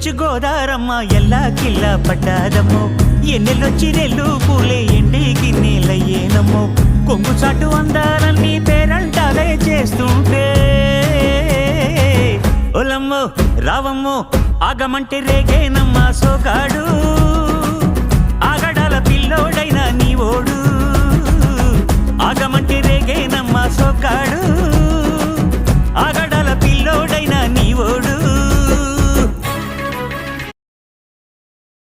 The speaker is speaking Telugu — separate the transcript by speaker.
Speaker 1: ఎన్నెల్లొచ్చి గోదారమ్మ ఎల్లా కిల్లా పడ్డాదమ్మో ఎన్నెల్లొచ్చి రెల్లు పూలే ఎండి గిన్నెలయ్యేనమ్మో కొంగు చాటు అందాలన్నీ పేరంటాలే చేస్తుంటే ఒలమ్మో రావమ్మో ఆగమంటే రేగేనమ్మా సోగాడు ఆగడాల పిల్లోడైనా నీ ఓడు ఆగమంటే రేగేనమ్మా సోగాడు